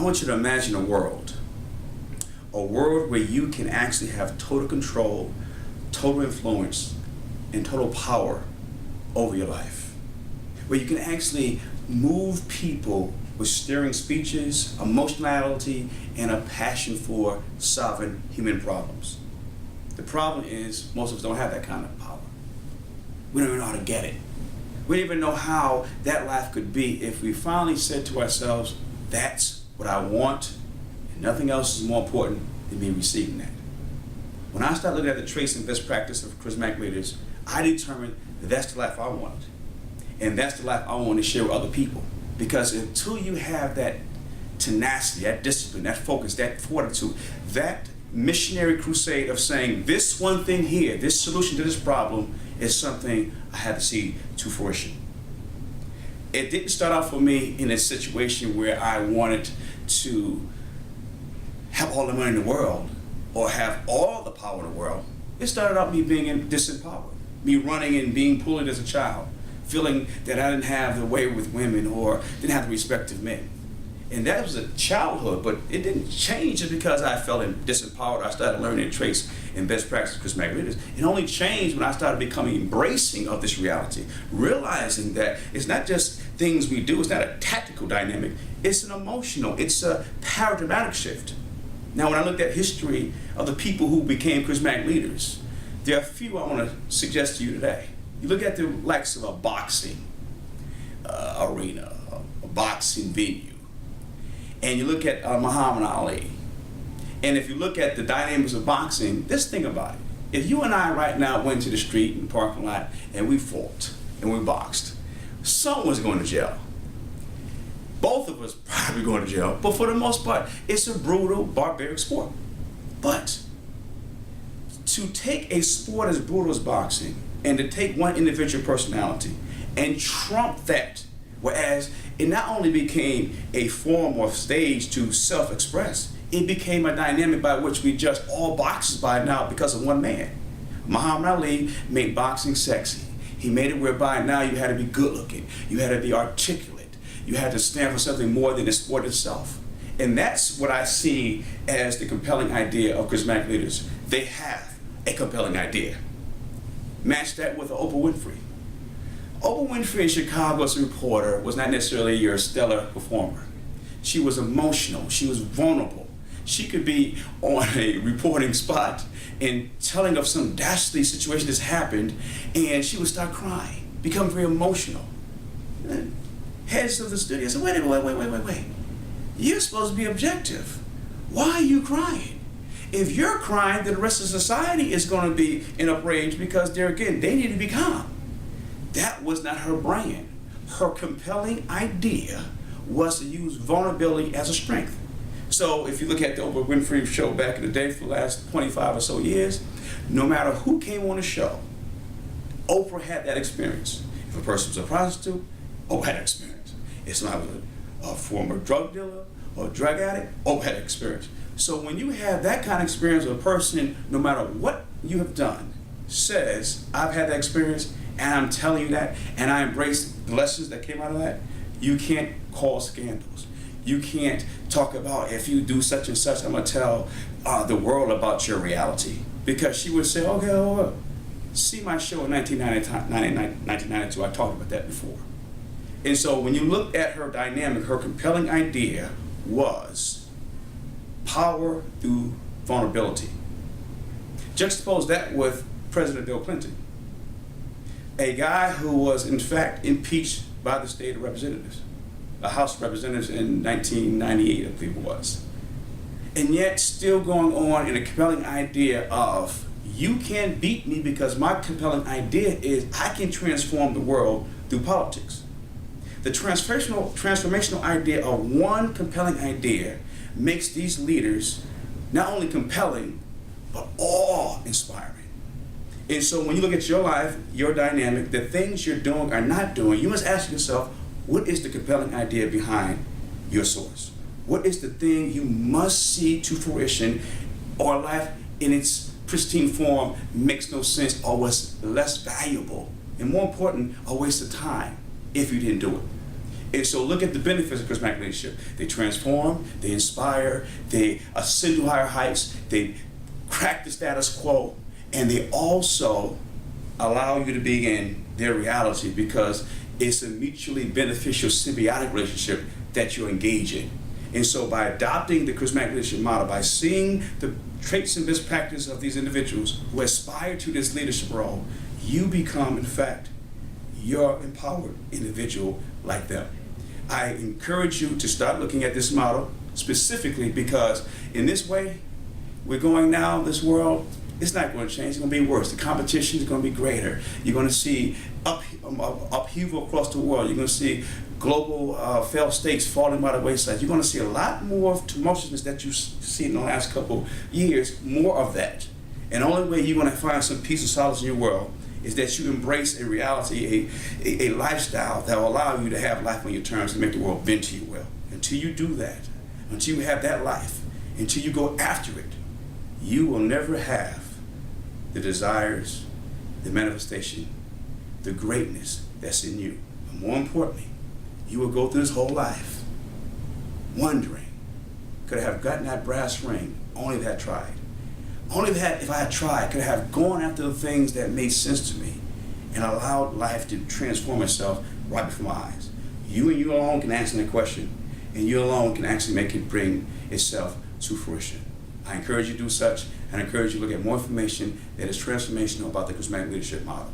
I want you to imagine a world where you can actually have total control, total influence, and total power over your life. Where you can actually move people with stirring speeches, emotionality, and a passion for solving human problems. The problem is most of us don't have that kind of power. We don't even know how to get it. We don't even know how that life could be if we finally said to ourselves, that's what I want, and nothing else is more important than me receiving that. When I started looking at the traits and best practice of charismatic leaders, I determined that that's the life I wanted. And that's the life I want to share with other people. Because until you have that tenacity, that discipline, that focus, that fortitude, that missionary crusade of saying this one thing here, this solution to this problem is something I had to see to fruition. It didn't start out for me in a situation where I wanted to have all the money in the world or have all the power in the world. It started out me being disempowered, me running and being bullied as a child, feeling that I didn't have the way with women or didn't have the respect of men. And that was a childhood, but it didn't change just because I felt disempowered. I started learning traits and best practices of charismatic leaders. It only changed when I started becoming embracing of this reality, realizing that it's not just things we do, it's not a tactical dynamic, it's an emotional, it's a paradigmatic shift. Now, when I looked at history of the people who became charismatic leaders, there are a few I want to suggest to you today. You look at the likes of a boxing arena, a boxing venue, and you look at Muhammad Ali. And if you look at the dynamics of boxing, just think about it. If you and I right now went to the street and parking lot and we fought and we boxed, someone's going to jail. Both of us probably going to jail, but for the most part, it's a brutal, barbaric sport. But to take a sport as brutal as boxing and to take one individual personality and trump that, whereas it not only became a form or stage to self-express, it became a dynamic by which we judge all boxers by now because of one man. Muhammad Ali made boxing sexy. He made it whereby now you had to be good looking, you had to be articulate, you had to stand for something more than the sport itself. And that's what I see as the compelling idea of charismatic leaders. They have a compelling idea. Match that with Oprah Winfrey. Oprah Winfrey in Chicago as a reporter was not necessarily your stellar performer. She was emotional, she was vulnerable. She could be on a reporting spot and telling of some dastardly situation that's happened, and she would start crying, become very emotional. And heads of the studio said, wait. You're supposed to be objective. Why are you crying? If you're crying, then the rest of society is going to be in a rage because they need to be calm. That was not her brand. Her compelling idea was to use vulnerability as a strength. So if you look at the Oprah Winfrey show back in the day for the last 25 or so years, no matter who came on the show, Oprah had that experience. If a person was a prostitute, Oprah had that experience. If somebody was a former drug dealer or drug addict, Oprah had that experience. So when you have that kind of experience with a person, no matter what you have done, says, I've had that experience, and I'm telling you that, and I embrace the lessons that came out of that, you can't cause scandals. You can't talk about, if you do such and such, I'm going to tell the world about your reality. Because she would say, okay, well, see my show in 1992, I talked about that before. And so when you look at her dynamic, her compelling idea was power through vulnerability. Juxtapose that with President Bill Clinton, a guy who was in fact impeached by the state of representatives, the House of Representatives in 1998, I believe it was. And yet still going on in a compelling idea of, you can't beat me because my compelling idea is I can transform the world through politics. The transformational idea of one compelling idea makes these leaders not only compelling, but awe-inspiring. And so when you look at your life, your dynamic, the things you're doing or not doing, you must ask yourself, what is the compelling idea behind your source? What is the thing you must see to fruition, or life in its pristine form makes no sense or was less valuable, and more important, a waste of time if you didn't do it? And so look at the benefits of charismatic leadership. They transform, they inspire, they ascend to higher heights, they crack the status quo, and they also allow you to be in their reality because it's a mutually beneficial symbiotic relationship that you engage in. And so by adopting the charismatic leadership model, by seeing the traits and best practices of these individuals who aspire to this leadership role, you become, in fact, your empowered individual like them. I encourage you to start looking at this model specifically because in this way, we're going now, this world, it's not going to change, it's going to be worse. The competition is going to be greater. You're going to see upheaval across the world. You're going to see global failed states falling by the wayside. You're going to see a lot more tumultuousness that you've seen in the last couple years, more of that. And the only way you're going to find some peace and solace in your world is that you embrace a reality, a lifestyle that will allow you to have life on your terms and make the world bend to your will. Until you do that, until you have that life, until you go after it, you will never have the desires, the manifestation, the greatness that's in you. And more importantly, you will go through this whole life wondering, could I have gotten that brass ring only if I had tried? Only if I had tried, could I have gone after the things that made sense to me and allowed life to transform itself right before my eyes. You and you alone can answer that question, and you alone can actually make it bring itself to fruition. I encourage you to do such, and I encourage you to look at more information that is transformational about the charismatic leadership model.